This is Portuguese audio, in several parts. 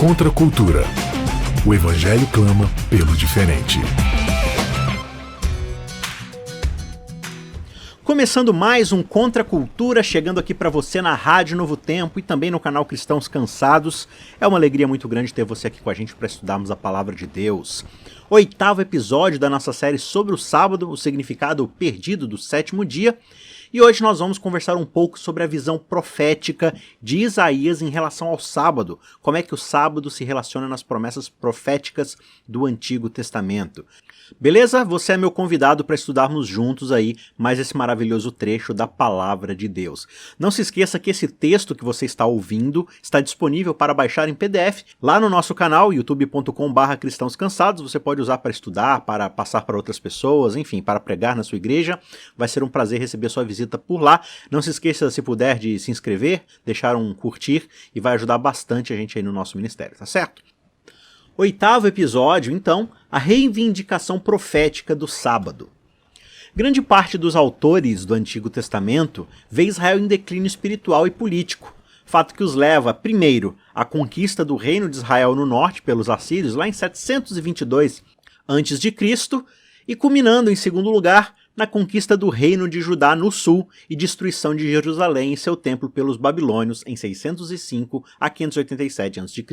Contra a cultura. O Evangelho clama pelo diferente. Começando mais um Contra a Cultura, chegando aqui para você na Rádio Novo Tempo e também no canal Cristãos Cansados. É uma alegria muito grande ter você aqui com a gente para estudarmos a Palavra de Deus. 8º episódio da nossa série sobre o sábado, o significado perdido do sétimo dia. E hoje nós vamos conversar um pouco sobre a visão profética de Isaías em relação ao sábado. Como é que o sábado se relaciona nas promessas proféticas do Antigo Testamento. Beleza? Você é meu convidado para estudarmos juntos aí mais esse maravilhoso trecho da Palavra de Deus. Não se esqueça que esse texto que você está ouvindo está disponível para baixar em PDF lá no nosso canal, youtube.com/cristãos cansados. Você pode usar para estudar, para passar para outras pessoas, enfim, para pregar na sua igreja. Vai ser um prazer receber sua visita por lá. Não se esqueça, se puder, de se inscrever, deixar um curtir e vai ajudar bastante a gente aí no nosso ministério, tá certo? 8º episódio, então, a reivindicação profética do sábado. Grande parte dos autores do Antigo Testamento vê Israel em declínio espiritual e político, fato que os leva, primeiro, à conquista do reino de Israel no norte pelos assírios, lá em 722 a.C., e culminando, em segundo lugar, na conquista do reino de Judá no sul e destruição de Jerusalém e seu templo pelos babilônios em 605 a 587 a.C.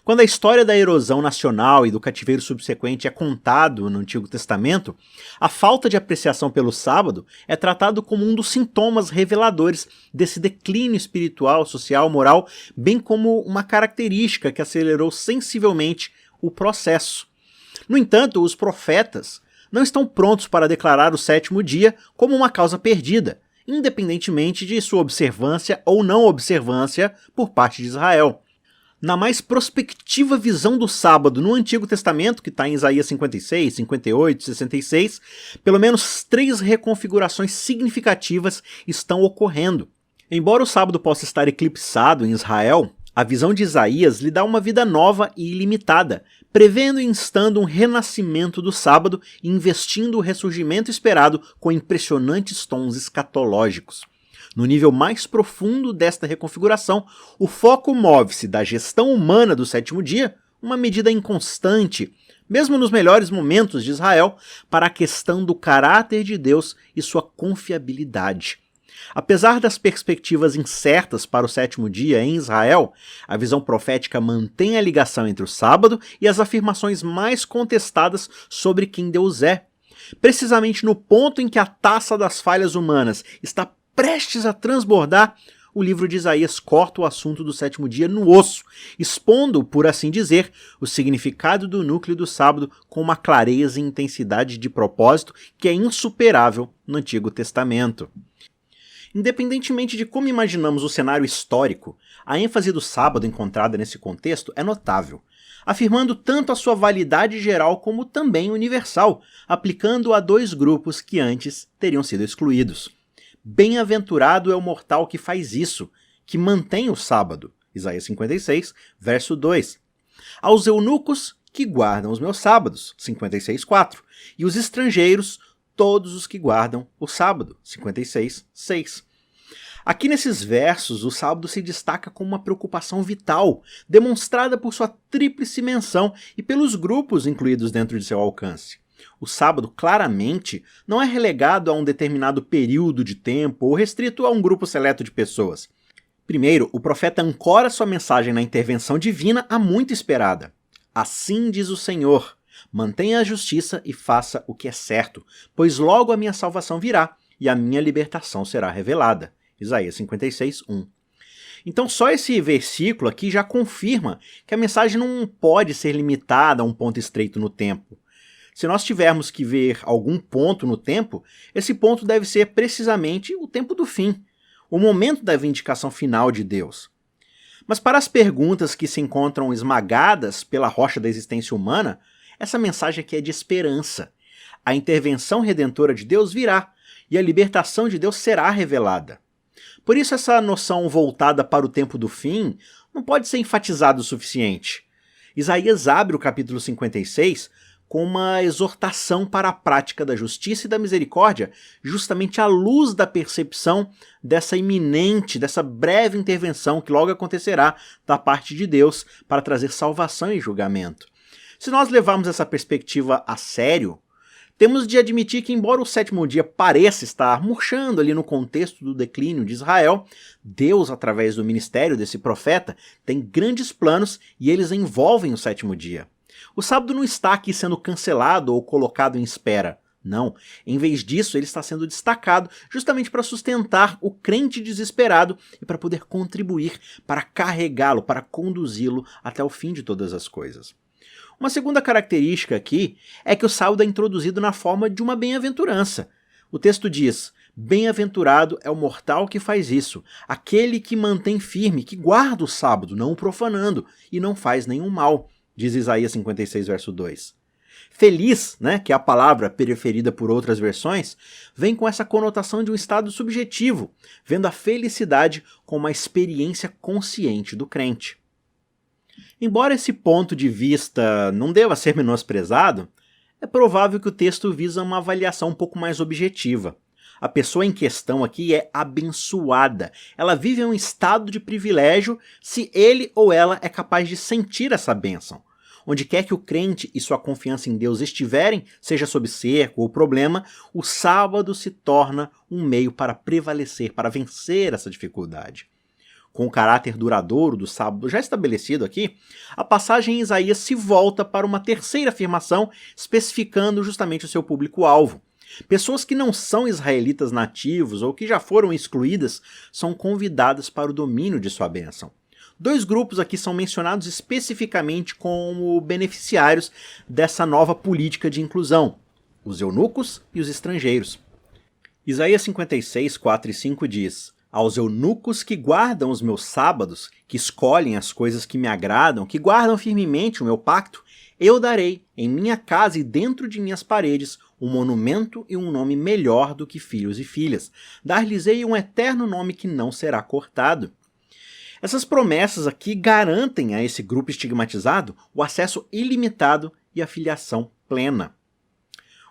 Quando a história da erosão nacional e do cativeiro subsequente é contado no Antigo Testamento, a falta de apreciação pelo sábado é tratado como um dos sintomas reveladores desse declínio espiritual, social, moral, bem como uma característica que acelerou sensivelmente o processo. No entanto, os profetas não estão prontos para declarar o sétimo dia como uma causa perdida, independentemente de sua observância ou não observância por parte de Israel. Na mais prospectiva visão do sábado no Antigo Testamento, que está em Isaías 56, 58, 66, pelo menos 3 reconfigurações significativas estão ocorrendo. Embora o sábado possa estar eclipsado em Israel, a visão de Isaías lhe dá uma vida nova e ilimitada, prevendo e instando um renascimento do sábado e investindo o ressurgimento esperado com impressionantes tons escatológicos. No nível mais profundo desta reconfiguração, o foco move-se da gestão humana do sétimo dia, uma medida inconstante, mesmo nos melhores momentos de Israel, para a questão do caráter de Deus e sua confiabilidade. Apesar das perspectivas incertas para o sétimo dia em Israel, a visão profética mantém a ligação entre o sábado e as afirmações mais contestadas sobre quem Deus é. Precisamente no ponto em que a taça das falhas humanas está prestes a transbordar, o livro de Isaías corta o assunto do sétimo dia no osso, expondo, por assim dizer, o significado do núcleo do sábado com uma clareza e intensidade de propósito que é insuperável no Antigo Testamento. Independentemente de como imaginamos o cenário histórico, a ênfase do sábado encontrada nesse contexto é notável, afirmando tanto a sua validade geral como também universal, aplicando a 2 grupos que antes teriam sido excluídos. Bem-aventurado é o mortal que faz isso, que mantém o sábado. Isaías 56, verso 2. Aos eunucos que guardam os meus sábados. 56, 4. E os estrangeiros, todos os que guardam o sábado. 56, 6. Aqui nesses versos, o sábado se destaca como uma preocupação vital, demonstrada por sua tríplice menção e pelos grupos incluídos dentro de seu alcance. O sábado, claramente, não é relegado a um determinado período de tempo ou restrito a um grupo seleto de pessoas. Primeiro, o profeta ancora sua mensagem na intervenção divina há muito esperada. Assim diz o Senhor, mantenha a justiça e faça o que é certo, pois logo a minha salvação virá e a minha libertação será revelada. Isaías 56, 1. Então só esse versículo aqui já confirma que a mensagem não pode ser limitada a um ponto estreito no tempo. Se nós tivermos que ver algum ponto no tempo, esse ponto deve ser precisamente o tempo do fim, o momento da vindicação final de Deus. Mas para as perguntas que se encontram esmagadas pela rocha da existência humana, essa mensagem aqui é de esperança. A intervenção redentora de Deus virá, e a libertação de Deus será revelada. Por isso essa noção voltada para o tempo do fim não pode ser enfatizada o suficiente. Isaías abre o capítulo 56 com uma exortação para a prática da justiça e da misericórdia, justamente à luz da percepção dessa iminente, dessa breve intervenção que logo acontecerá da parte de Deus para trazer salvação e julgamento. Se nós levarmos essa perspectiva a sério, temos de admitir que, embora o sétimo dia pareça estar murchando ali no contexto do declínio de Israel, Deus, através do ministério desse profeta, tem grandes planos e eles envolvem o sétimo dia. O sábado não está aqui sendo cancelado ou colocado em espera. Não, em vez disso ele está sendo destacado justamente para sustentar o crente desesperado e para poder contribuir para carregá-lo, para conduzi-lo até o fim de todas as coisas. Uma segunda característica aqui é que o sábado é introduzido na forma de uma bem-aventurança. O texto diz: bem-aventurado é o mortal que faz isso, aquele que mantém firme, que guarda o sábado, não o profanando, e não faz nenhum mal, diz Isaías 56, verso 2. Feliz, né, que é a palavra preferida por outras versões, vem com essa conotação de um estado subjetivo, vendo a felicidade como uma experiência consciente do crente. Embora esse ponto de vista não deva ser menosprezado, é provável que o texto visa uma avaliação um pouco mais objetiva. A pessoa em questão aqui é abençoada. Ela vive em um estado de privilégio se ele ou ela é capaz de sentir essa bênção. Onde quer que o crente e sua confiança em Deus estiverem, seja sob cerco ou problema, o sábado se torna um meio para prevalecer, para vencer essa dificuldade. Com o caráter duradouro do sábado já estabelecido aqui, a passagem em Isaías se volta para uma terceira afirmação, especificando justamente o seu público-alvo. Pessoas que não são israelitas nativos ou que já foram excluídas são convidadas para o domínio de sua bênção. Dois grupos aqui são mencionados especificamente como beneficiários dessa nova política de inclusão: os eunucos e os estrangeiros. Isaías 56, 4 e 5 diz: aos eunucos que guardam os meus sábados, que escolhem as coisas que me agradam, que guardam firmemente o meu pacto, eu darei, em minha casa e dentro de minhas paredes, um monumento e um nome melhor do que filhos e filhas. Dar-lhes-ei um eterno nome que não será cortado. Essas promessas aqui garantem a esse grupo estigmatizado o acesso ilimitado e a filiação plena.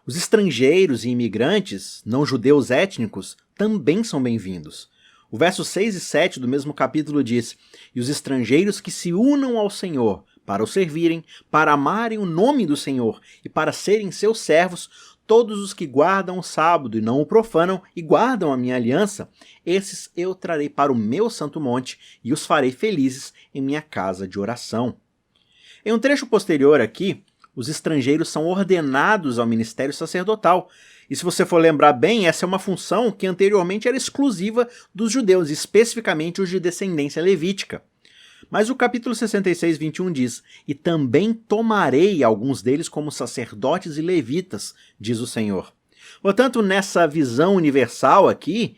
Os estrangeiros e imigrantes, não judeus étnicos, também são bem-vindos. O verso 6 e 7 do mesmo capítulo diz: e os estrangeiros que se unam ao Senhor para o servirem, para amarem o nome do Senhor e para serem seus servos, todos os que guardam o sábado e não o profanam e guardam a minha aliança, esses eu trarei para o meu santo monte e os farei felizes em minha casa de oração. Em um trecho posterior aqui, os estrangeiros são ordenados ao ministério sacerdotal. E se você for lembrar bem, essa é uma função que anteriormente era exclusiva dos judeus, especificamente os de descendência levítica. Mas o capítulo 66, 21 diz: e também tomarei alguns deles como sacerdotes e levitas, diz o Senhor. Portanto, nessa visão universal aqui,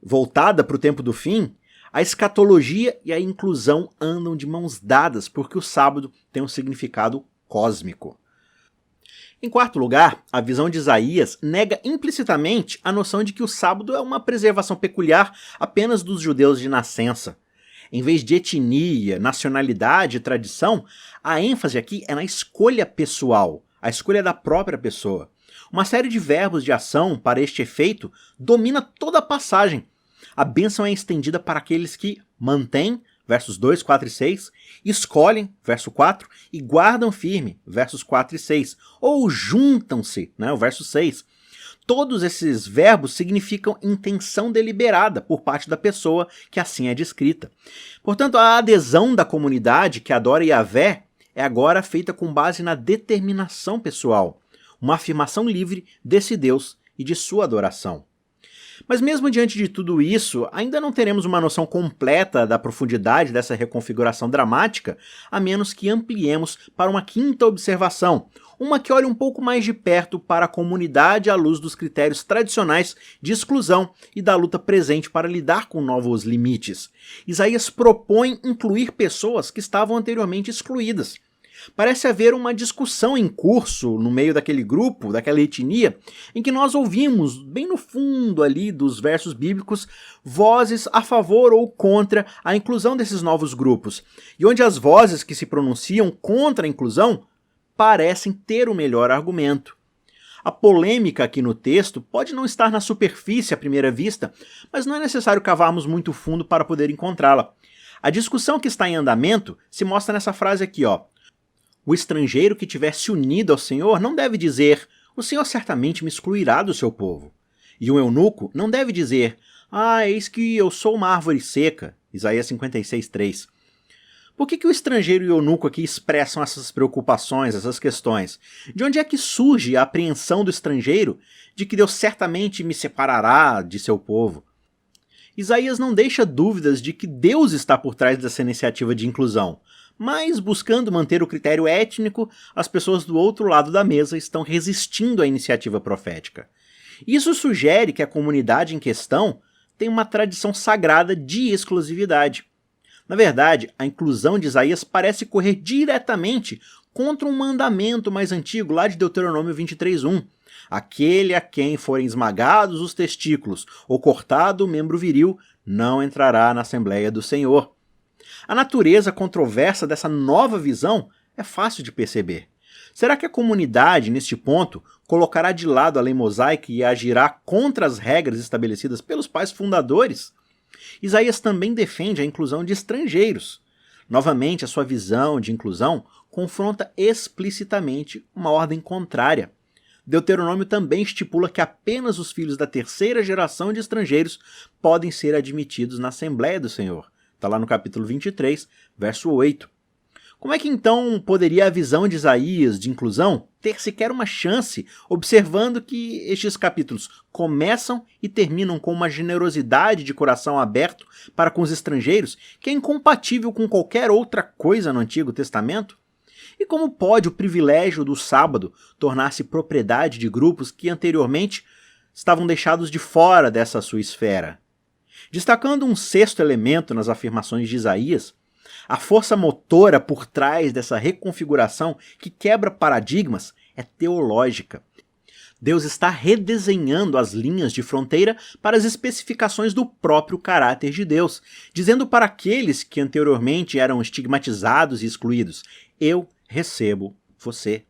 voltada para o tempo do fim, a escatologia e a inclusão andam de mãos dadas, porque o sábado tem um significado cósmico. Em quarto lugar, a visão de Isaías nega implicitamente a noção de que o sábado é uma preservação peculiar apenas dos judeus de nascença. Em vez de etnia, nacionalidade e tradição, a ênfase aqui é na escolha pessoal, a escolha da própria pessoa. Uma série de verbos de ação para este efeito domina toda a passagem. A bênção é estendida para aqueles que mantêm, versos 2, 4 e 6, escolhem, verso 4, e guardam firme, versos 4 e 6, ou juntam-se, né, o verso 6. Todos esses verbos significam intenção deliberada por parte da pessoa que assim é descrita. Portanto, a adesão da comunidade que adora Yahvé é agora feita com base na determinação pessoal, uma afirmação livre desse Deus e de sua adoração. Mas mesmo diante de tudo isso, ainda não teremos uma noção completa da profundidade dessa reconfiguração dramática, a menos que ampliemos para uma quinta observação, uma que olha um pouco mais de perto para a comunidade à luz dos critérios tradicionais de exclusão e da luta presente para lidar com novos limites. Isaías propõe incluir pessoas que estavam anteriormente excluídas. Parece haver uma discussão em curso no meio daquele grupo, daquela etnia, em que nós ouvimos, bem no fundo ali dos versos bíblicos, vozes a favor ou contra a inclusão desses novos grupos, e onde as vozes que se pronunciam contra a inclusão parecem ter o melhor argumento. A polêmica aqui no texto pode não estar na superfície à primeira vista, mas não é necessário cavarmos muito fundo para poder encontrá-la. A discussão que está em andamento se mostra nessa frase aqui, ó. O estrangeiro que tiver se unido ao Senhor não deve dizer: o Senhor certamente me excluirá do seu povo. E o eunuco não deve dizer: eis que eu sou uma árvore seca. Isaías 56:3. Por que o estrangeiro e o eunuco aqui expressam essas preocupações, essas questões? De onde é que surge a apreensão do estrangeiro de que Deus certamente me separará de seu povo? Isaías não deixa dúvidas de que Deus está por trás dessa iniciativa de inclusão, mas buscando manter o critério étnico, as pessoas do outro lado da mesa estão resistindo à iniciativa profética. Isso sugere que a comunidade em questão tem uma tradição sagrada de exclusividade. Na verdade, a inclusão de Isaías parece correr diretamente contra um mandamento mais antigo, lá de Deuteronômio 23:1. Aquele a quem forem esmagados os testículos ou cortado o membro viril não entrará na Assembleia do Senhor. A natureza controversa dessa nova visão é fácil de perceber. Será que a comunidade, neste ponto, colocará de lado a lei mosaica e agirá contra as regras estabelecidas pelos pais fundadores? Isaías também defende a inclusão de estrangeiros. Novamente, a sua visão de inclusão confronta explicitamente uma ordem contrária. Deuteronômio também estipula que apenas os filhos da terceira geração de estrangeiros podem ser admitidos na Assembleia do Senhor. Está lá no capítulo 23, verso 8. Como é que então poderia a visão de Isaías de inclusão ter sequer uma chance, observando que estes capítulos começam e terminam com uma generosidade de coração aberto para com os estrangeiros que é incompatível com qualquer outra coisa no Antigo Testamento? E como pode o privilégio do sábado tornar-se propriedade de grupos que anteriormente estavam deixados de fora dessa sua esfera? Destacando um sexto elemento nas afirmações de Isaías, a força motora por trás dessa reconfiguração que quebra paradigmas é teológica. Deus está redesenhando as linhas de fronteira para as especificações do próprio caráter de Deus, dizendo para aqueles que anteriormente eram estigmatizados e excluídos: eu recebo você.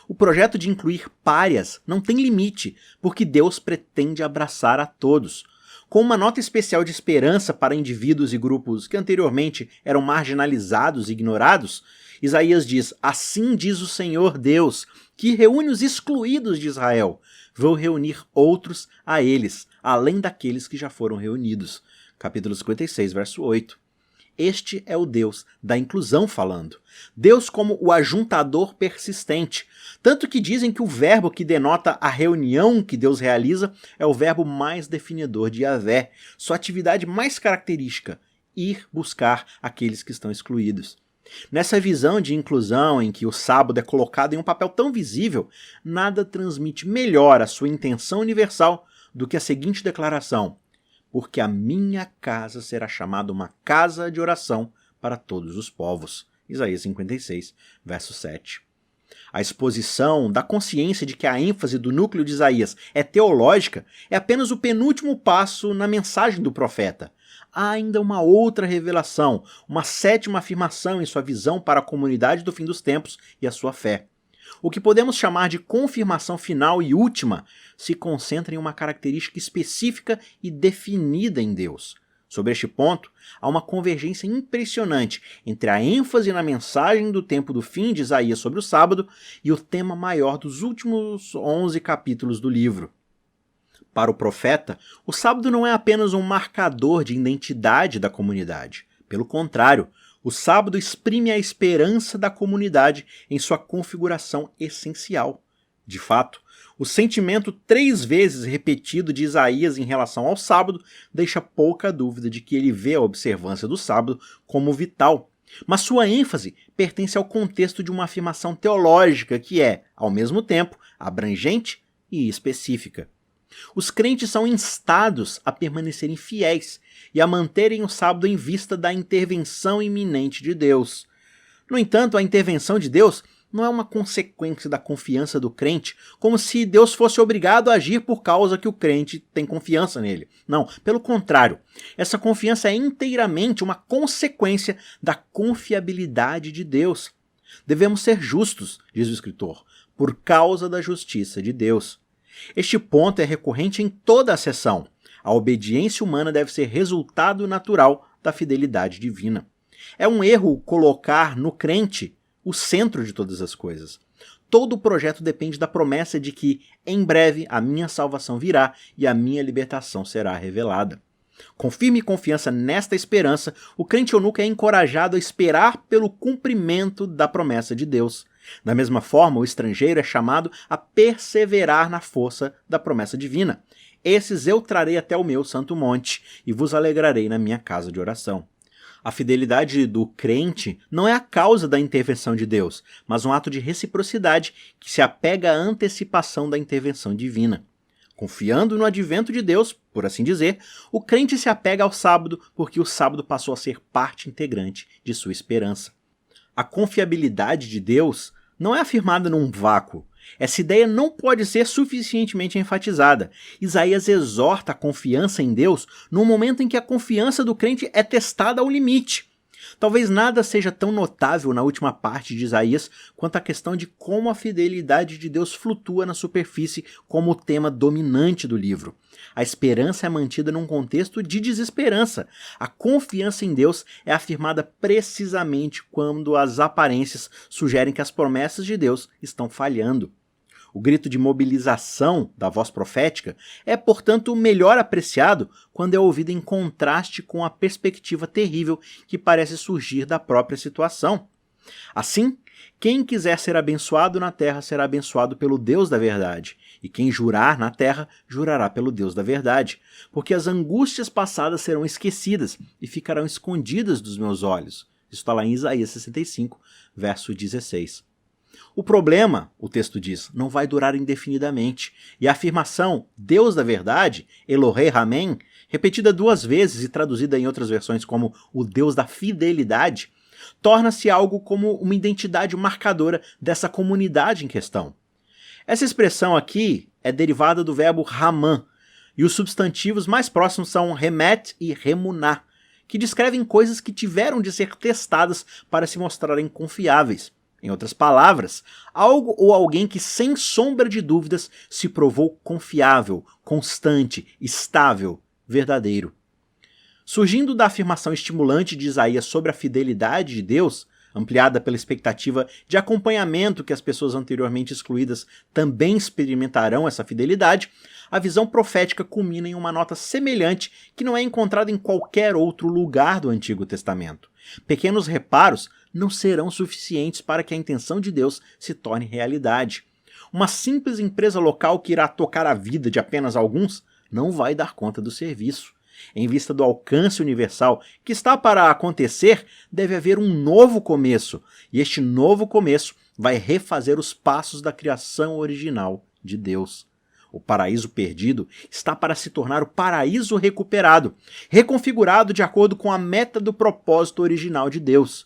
O projeto de incluir párias não tem limite, porque Deus pretende abraçar a todos. Com uma nota especial de esperança para indivíduos e grupos que anteriormente eram marginalizados e ignorados, Isaías diz: assim diz o Senhor Deus, que reúne os excluídos de Israel. Vou reunir outros a eles, além daqueles que já foram reunidos. Capítulo 56, verso 8. Este é o Deus da inclusão falando. Deus como o ajuntador persistente. Tanto que dizem que o verbo que denota a reunião que Deus realiza é o verbo mais definidor de Yahvé. Sua atividade mais característica: ir buscar aqueles que estão excluídos. Nessa visão de inclusão em que o sábado é colocado em um papel tão visível, nada transmite melhor a sua intenção universal do que a seguinte declaração: porque a minha casa será chamada uma casa de oração para todos os povos. Isaías 56, verso 7. A exposição da consciência de que a ênfase do núcleo de Isaías é teológica é apenas o penúltimo passo na mensagem do profeta. Há ainda uma outra revelação, uma sétima afirmação em sua visão para a comunidade do fim dos tempos e a sua fé. O que podemos chamar de confirmação final e última se concentra em uma característica específica e definida em Deus. Sobre este ponto, há uma convergência impressionante entre a ênfase na mensagem do tempo do fim de Isaías sobre o sábado e o tema maior dos últimos 11 capítulos do livro. Para o profeta, o sábado não é apenas um marcador de identidade da comunidade. Pelo contrário, o sábado exprime a esperança da comunidade em sua configuração essencial. De fato, o sentimento 3 vezes repetido de Isaías em relação ao sábado deixa pouca dúvida de que ele vê a observância do sábado como vital. Mas sua ênfase pertence ao contexto de uma afirmação teológica que é, ao mesmo tempo, abrangente e específica. Os crentes são instados a permanecerem fiéis e a manterem o sábado em vista da intervenção iminente de Deus. No entanto, a intervenção de Deus não é uma consequência da confiança do crente, como se Deus fosse obrigado a agir por causa que o crente tem confiança nele. Não, pelo contrário, essa confiança é inteiramente uma consequência da confiabilidade de Deus. Devemos ser justos, diz o escritor, por causa da justiça de Deus. Este ponto é recorrente em toda a seção. A obediência humana deve ser resultado natural da fidelidade divina. É um erro colocar no crente o centro de todas as coisas. Todo o projeto depende da promessa de que, em breve, a minha salvação virá e a minha libertação será revelada. Com firme confiança nesta esperança, o crente eunuco é encorajado a esperar pelo cumprimento da promessa de Deus. Da mesma forma, o estrangeiro é chamado a perseverar na força da promessa divina. Esses eu trarei até o meu santo monte, e vos alegrarei na minha casa de oração. A fidelidade do crente não é a causa da intervenção de Deus, mas um ato de reciprocidade que se apega à antecipação da intervenção divina. Confiando no advento de Deus, por assim dizer, o crente se apega ao sábado porque o sábado passou a ser parte integrante de sua esperança. A confiabilidade de Deus não é afirmada num vácuo. Essa ideia não pode ser suficientemente enfatizada. Isaías exorta a confiança em Deus no momento em que a confiança do crente é testada ao limite. Talvez nada seja tão notável na última parte de Isaías quanto a questão de como a fidelidade de Deus flutua na superfície como o tema dominante do livro. A esperança é mantida num contexto de desesperança. A confiança em Deus é afirmada precisamente quando as aparências sugerem que as promessas de Deus estão falhando. O grito de mobilização da voz profética é, portanto, melhor apreciado quando é ouvido em contraste com a perspectiva terrível que parece surgir da própria situação. Assim, quem quiser ser abençoado na terra será abençoado pelo Deus da verdade, e quem jurar na terra jurará pelo Deus da verdade, porque as angústias passadas serão esquecidas e ficarão escondidas dos meus olhos. Isso está lá em Isaías 65, verso 16. O problema, o texto diz, não vai durar indefinidamente, e a afirmação Deus da verdade, Elohei Ramen, repetida 2 vezes e traduzida em outras versões como o Deus da fidelidade, torna-se algo como uma identidade marcadora dessa comunidade em questão. Essa expressão aqui é derivada do verbo Raman, e os substantivos mais próximos são remet e remuná, que descrevem coisas que tiveram de ser testadas para se mostrarem confiáveis. Em outras palavras, algo ou alguém que sem sombra de dúvidas se provou confiável, constante, estável, verdadeiro. Surgindo da afirmação estimulante de Isaías sobre a fidelidade de Deus, ampliada pela expectativa de acompanhamento que as pessoas anteriormente excluídas também experimentarão essa fidelidade, a visão profética culmina em uma nota semelhante que não é encontrada em qualquer outro lugar do Antigo Testamento. Pequenos reparos não serão suficientes para que a intenção de Deus se torne realidade. Uma simples empresa local que irá tocar a vida de apenas alguns não vai dar conta do serviço. Em vista do alcance universal que está para acontecer, deve haver um novo começo, e este novo começo vai refazer os passos da criação original de Deus. O paraíso perdido está para se tornar o paraíso recuperado, reconfigurado de acordo com a meta do propósito original de Deus.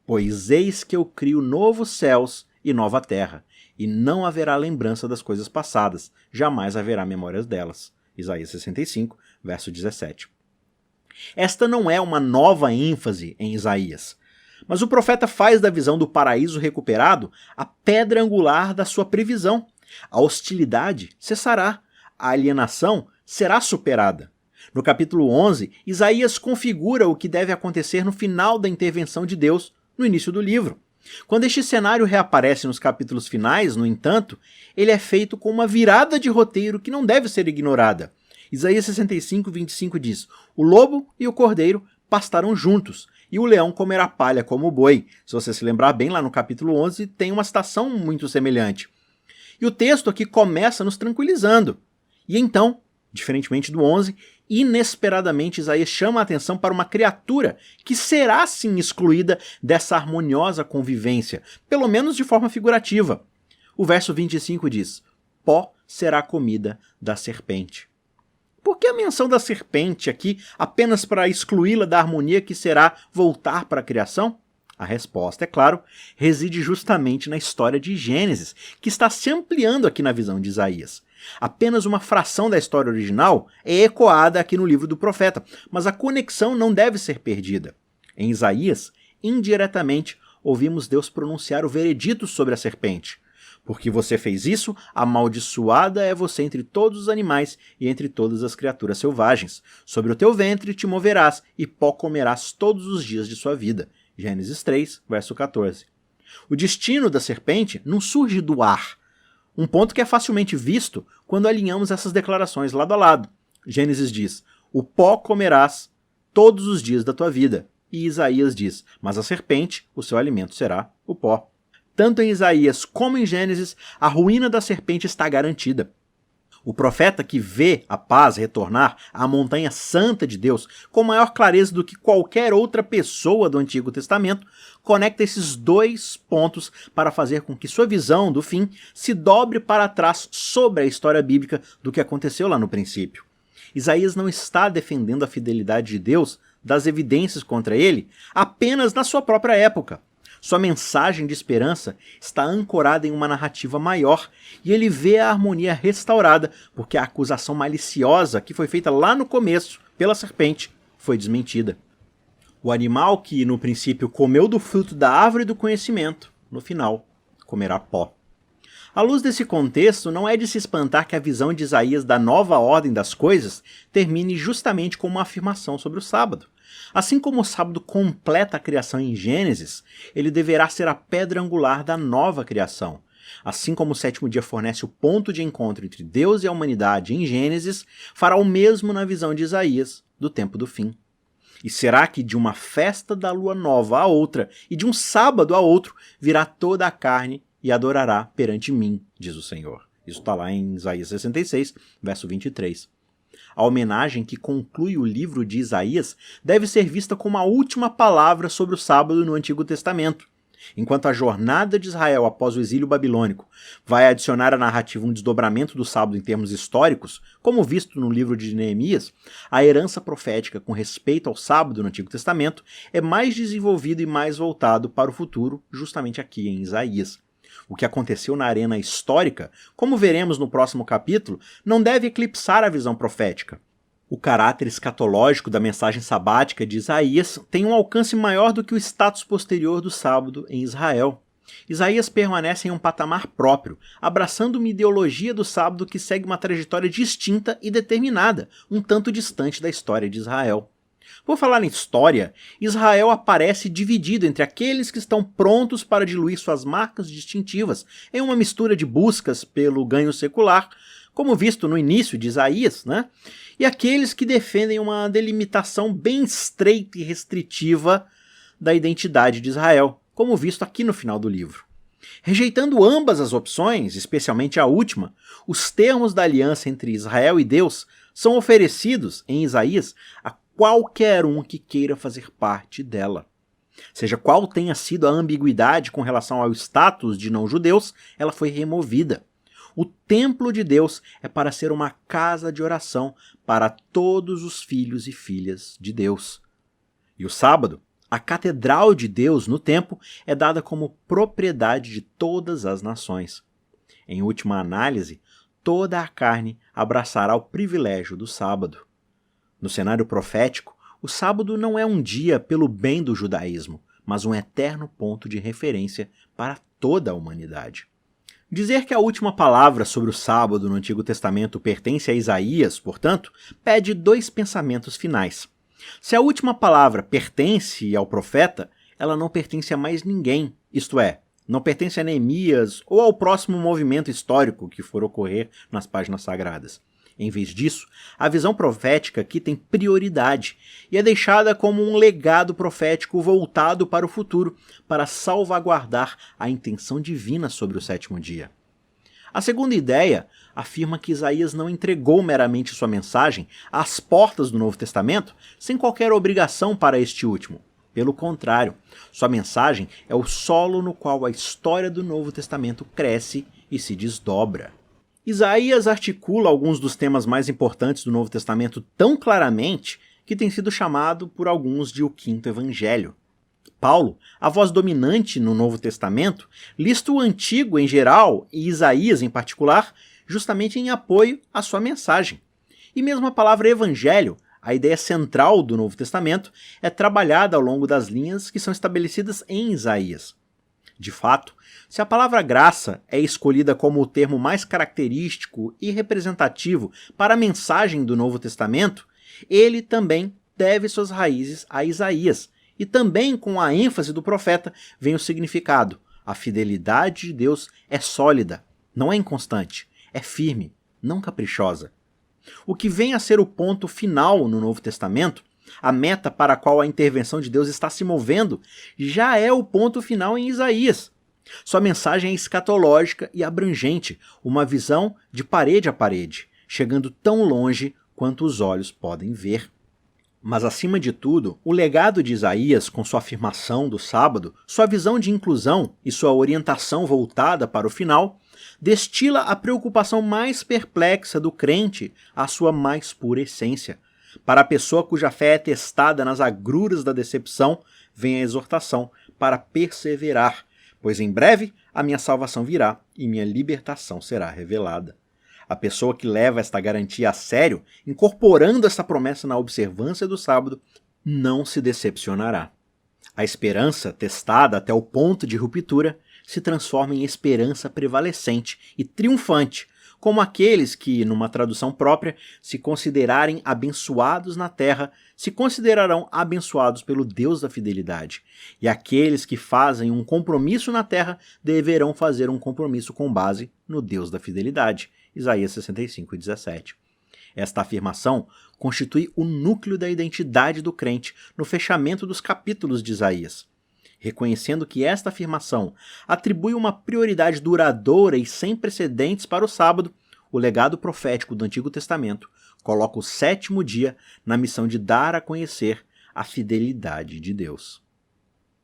Pois eis que eu crio novos céus e nova terra, e não haverá lembrança das coisas passadas, jamais haverá memórias delas. Isaías 65, verso 17. Esta não é uma nova ênfase em Isaías, mas o profeta faz da visão do paraíso recuperado a pedra angular da sua previsão. A hostilidade cessará, a alienação será superada. No capítulo 11, Isaías configura o que deve acontecer no final da intervenção de Deus no início do livro. Quando este cenário reaparece nos capítulos finais, no entanto, ele é feito com uma virada de roteiro que não deve ser ignorada. Isaías 65, 25 diz: o lobo e o cordeiro pastarão juntos, e o leão comerá palha como o boi. Se você se lembrar bem, lá no capítulo 11 tem uma citação muito semelhante. E o texto aqui começa nos tranquilizando. E então, diferentemente do 11, inesperadamente Isaías chama a atenção para uma criatura que será sim excluída dessa harmoniosa convivência, pelo menos de forma figurativa. O verso 25 diz: pó será a comida da serpente. Por que a menção da serpente aqui apenas para excluí-la da harmonia que será voltar para a criação? A resposta, é claro, reside justamente na história de Gênesis, que está se ampliando aqui na visão de Isaías. Apenas uma fração da história original é ecoada aqui no livro do profeta, mas a conexão não deve ser perdida. Em Isaías, indiretamente, ouvimos Deus pronunciar o veredito sobre a serpente. Porque você fez isso, amaldiçoada é você entre todos os animais e entre todas as criaturas selvagens. Sobre o teu ventre te moverás e pó comerás todos os dias de sua vida. Gênesis 3, verso 14. O destino da serpente não surge do ar. Um ponto que é facilmente visto quando alinhamos essas declarações lado a lado. Gênesis diz, o pó comerás todos os dias da tua vida. E Isaías diz, mas a serpente, o seu alimento será o pó. Tanto em Isaías como em Gênesis, a ruína da serpente está garantida. O profeta que vê a paz retornar à montanha santa de Deus com maior clareza do que qualquer outra pessoa do Antigo Testamento, conecta esses dois pontos para fazer com que sua visão do fim se dobre para trás sobre a história bíblica do que aconteceu lá no princípio. Isaías não está defendendo a fidelidade de Deus das evidências contra ele apenas na sua própria época. Sua mensagem de esperança está ancorada em uma narrativa maior e ele vê a harmonia restaurada porque a acusação maliciosa que foi feita lá no começo pela serpente foi desmentida. O animal que no princípio comeu do fruto da árvore do conhecimento, no final comerá pó. À luz desse contexto, não é de se espantar que a visão de Isaías da nova ordem das coisas termine justamente com uma afirmação sobre o sábado. Assim como o sábado completa a criação em Gênesis, ele deverá ser a pedra angular da nova criação. Assim como o sétimo dia fornece o ponto de encontro entre Deus e a humanidade em Gênesis, fará o mesmo na visão de Isaías do tempo do fim. E será que de uma festa da lua nova a outra e de um sábado a outro virá toda a carne e adorará perante mim, diz o Senhor. Isso está lá em Isaías 66, verso 23. A homenagem que conclui o livro de Isaías deve ser vista como a última palavra sobre o sábado no Antigo Testamento. Enquanto a jornada de Israel após o exílio babilônico vai adicionar à narrativa um desdobramento do sábado em termos históricos, como visto no livro de Neemias, a herança profética com respeito ao sábado no Antigo Testamento é mais desenvolvido e mais voltado para o futuro, justamente aqui em Isaías. O que aconteceu na arena histórica, como veremos no próximo capítulo, não deve eclipsar a visão profética. O caráter escatológico da mensagem sabática de Isaías tem um alcance maior do que o status posterior do sábado em Israel. Isaías permanece em um patamar próprio, abraçando uma ideologia do sábado que segue uma trajetória distinta e determinada, um tanto distante da história de Israel. Por falar em história, Israel aparece dividido entre aqueles que estão prontos para diluir suas marcas distintivas em uma mistura de buscas pelo ganho secular, como visto no início de Isaías, e aqueles que defendem uma delimitação bem estreita e restritiva da identidade de Israel, como visto aqui no final do livro. Rejeitando ambas as opções, especialmente a última, os termos da aliança entre Israel e Deus são oferecidos em Isaías a qualquer um que queira fazer parte dela. Seja qual tenha sido a ambiguidade com relação ao status de não-judeus, ela foi removida. O templo de Deus é para ser uma casa de oração para todos os filhos e filhas de Deus. E o sábado, a catedral de Deus no templo, é dada como propriedade de todas as nações. Em última análise, toda a carne abraçará o privilégio do sábado. No cenário profético, o sábado não é um dia pelo bem do judaísmo, mas um eterno ponto de referência para toda a humanidade. Dizer que a última palavra sobre o sábado no Antigo Testamento pertence a Isaías, portanto, pede dois pensamentos finais. Se a última palavra pertence ao profeta, ela não pertence a mais ninguém, isto é, não pertence a Neemias ou ao próximo movimento histórico que for ocorrer nas páginas sagradas. Em vez disso, a visão profética aqui tem prioridade e é deixada como um legado profético voltado para o futuro, para salvaguardar a intenção divina sobre o sétimo dia. A segunda ideia afirma que Isaías não entregou meramente sua mensagem às portas do Novo Testamento sem qualquer obrigação para este último. Pelo contrário, sua mensagem é o solo no qual a história do Novo Testamento cresce e se desdobra. Isaías articula alguns dos temas mais importantes do Novo Testamento tão claramente que tem sido chamado por alguns de o Quinto Evangelho. Paulo, a voz dominante no Novo Testamento, lista o Antigo em geral e Isaías em particular, justamente em apoio à sua mensagem. E mesmo a palavra evangelho A ideia central do Novo Testamento é trabalhada ao longo das linhas que são estabelecidas em Isaías. De fato, se a palavra graça é escolhida como o termo mais característico e representativo para a mensagem do Novo Testamento, ele também deve suas raízes a Isaías, e também com a ênfase do profeta vem o significado: a fidelidade de Deus é sólida, não é inconstante, é firme, não caprichosa. O que vem a ser o ponto final no Novo Testamento, a meta para a qual a intervenção de Deus está se movendo, já é o ponto final em Isaías. Sua mensagem é escatológica e abrangente, uma visão de parede a parede, chegando tão longe quanto os olhos podem ver. Mas, acima de tudo, o legado de Isaías, com sua afirmação do sábado, sua visão de inclusão e sua orientação voltada para o final, destila a preocupação mais perplexa do crente à sua mais pura essência. Para a pessoa cuja fé é testada nas agruras da decepção, vem a exortação para perseverar, pois em breve a minha salvação virá e minha libertação será revelada. A pessoa que leva esta garantia a sério, incorporando essa promessa na observância do sábado, não se decepcionará. A esperança, testada até o ponto de ruptura, se transforma em esperança prevalecente e triunfante, como aqueles que, numa tradução própria, se considerarem abençoados na terra, se considerarão abençoados pelo Deus da fidelidade. E aqueles que fazem um compromisso na terra deverão fazer um compromisso com base no Deus da fidelidade. Isaías 65:17. Esta afirmação constitui o núcleo da identidade do crente no fechamento dos capítulos de Isaías. Reconhecendo que esta afirmação atribui uma prioridade duradoura e sem precedentes para o sábado, o legado profético do Antigo Testamento coloca o sétimo dia na missão de dar a conhecer a fidelidade de Deus.